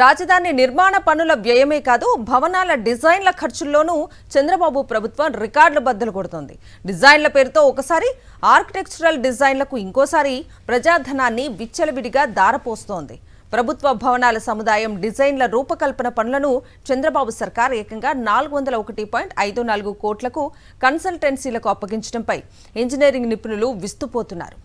రాజధాని నిర్మాణ పనుల వ్యయమే కాదు భవనాల డిజైన్ల ఖర్చుల్లోనూ చంద్రబాబు ప్రభుత్వం రికార్డులు బద్దలు కొడుతోంది. డిజైన్ల పేరుతో ఒకసారి ఆర్కిటెక్చరల్ డిజైన్లకు ఇంకోసారి ప్రజాధనాన్ని విచ్చలవిడిగా దారపోస్తోంది. ప్రభుత్వ భవనాల సముదాయం డిజైన్ల రూపకల్పన పనులను చంద్రబాబు సర్కార్ ఏకంగా 401.54 కోట్లకు కన్సల్టెన్సీలకు అప్పగించడంపై ఇంజనీరింగ్ నిపుణులు విస్తుపోతున్నారు.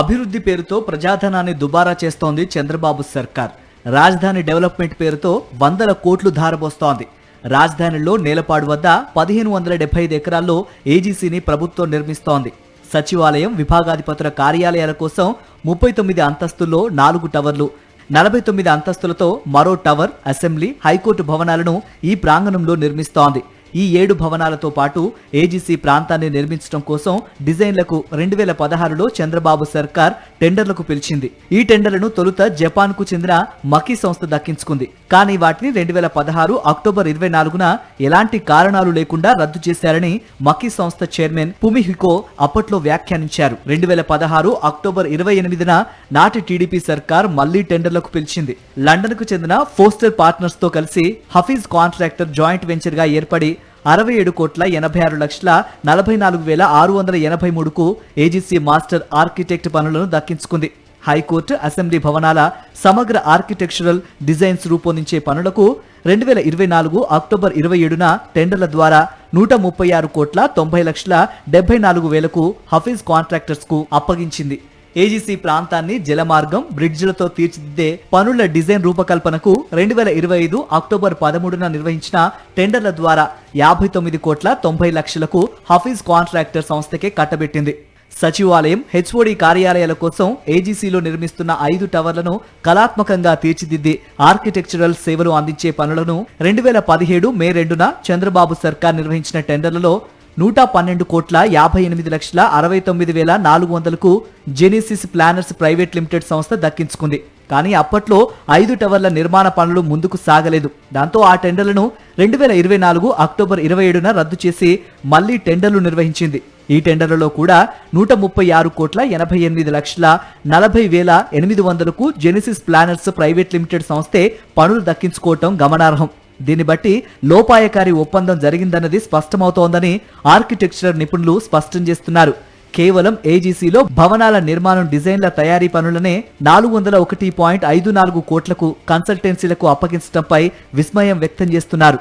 అభివృద్ధి పేరుతో ప్రజాధనాన్ని దుబారా చేస్తోంది చంద్రబాబు సర్కార్. రాజధాని డెవలప్మెంట్ పేరుతో వందల కోట్లు ధారపోస్తోంది. రాజధానిలో నేలపాడు వద్ద 1575 ఎకరాల్లో ఏజీసీని ప్రభుత్వం నిర్మిస్తోంది. సచివాలయం, విభాగాధిపతుల కార్యాలయాల కోసం 39 అంతస్తుల్లో 4 టవర్లు, 49 అంతస్తులతో మరో టవర్, అసెంబ్లీ, హైకోర్టు భవనాలను ఈ ప్రాంగణంలో నిర్మిస్తోంది. ఈ 7 భవనాలతో పాటు ఏజీసీ ప్రాంతాన్ని నిర్మించడం కోసం డిజైన్లకు 2016లో చంద్రబాబు సర్కార్ టెండర్లకు పిలిచింది. ఈ టెండర్లను తొలుత జపాన్ కు చెందిన మకీ సంస్థ దక్కించుకుంది. కానీ వాటిని 2016 అక్టోబర్ 24న ఎలాంటి కారణాలు లేకుండా రద్దు చేశారని మకీ సంస్థ చైర్మన్ పుమిహికో అప్పట్లో వ్యాఖ్యానించారు. 2016 అక్టోబర్ 28న నాటి టీడీపీ సర్కార్ మళ్లీ టెండర్లకు పిలిచింది. లండన్ కు చెందిన ఫోస్టర్ పార్ట్నర్స్ తో కలిసి హఫీజ్ కాంట్రాక్టర్ జాయింట్ వెంచర్ గా ఏర్పడి 67,86,44,683కు ఏజీసీ మాస్టర్ ఆర్కిటెక్ట్ పనులను దక్కించుకుంది. హైకోర్టు, అసెంబ్లీ భవనాల సమగ్ర ఆర్కిటెక్చరల్ డిజైన్స్ రూపొందించే పనులకు 2024 అక్టోబర్ 27న టెండర్ల ద్వారా 130,90,74,000కు హఫీజ్ కాంట్రాక్టర్స్ కు అప్పగించింది. ఏజీసీ ప్రాంతాన్ని జలమార్గం, బ్రిడ్జిలతో తీర్చిదిద్దే పనుల డిజైన్ రూపకల్పనకు 2025 అక్టోబర్ 13న నిర్వహించిన టెండర్ల ద్వారా 59,90,00,000కు హఫీజ్ కాంట్రాక్టర్ సంస్థకే కట్టబెట్టింది. సచివాలయం, హెచ్ఓడి కార్యాలయాల కోసం ఏజీసీలో నిర్మిస్తున్న 5 టవర్లను కళాత్మకంగా తీర్చిదిద్ది ఆర్కిటెక్చరల్ సేవలు అందించే పనులను 2017 మే 2న చంద్రబాబు సర్కార్ నిర్వహించిన టెండర్లలో 112,58,69,400కు జెనిసిస్ ప్లానర్స్ ప్రైవేట్ లిమిటెడ్ సంస్థ దక్కించుకుంది. కానీ అప్పట్లో 5 టవర్ల నిర్మాణ పనులు ముందుకు సాగలేదు. దాంతో ఆ టెండర్లను 2024 అక్టోబర్ 27న రద్దు చేసి మళ్లీ టెండర్లు నిర్వహించింది. ఈ టెండర్లలో కూడా 136,88,40,800కు జెనిసిస్ ప్లానర్స్ ప్రైవేట్ లిమిటెడ్ సంస్థే పనులు దక్కించుకోవటం గమనార్హం. దీన్ని బట్టి లోపాయకారి ఒప్పందం జరిగిందన్నది స్పష్టమవుతోందని ఆర్కిటెక్చర్ నిపుణులు స్పష్టం చేస్తున్నారు. కేవలం ఏజీసీలో భవనాల నిర్మాణం డిజైన్ల తయారీ పనులనే 401.54 కోట్లకు కన్సల్టెన్సీలకు అప్పగించడంపై విస్మయం వ్యక్తం చేస్తున్నారు.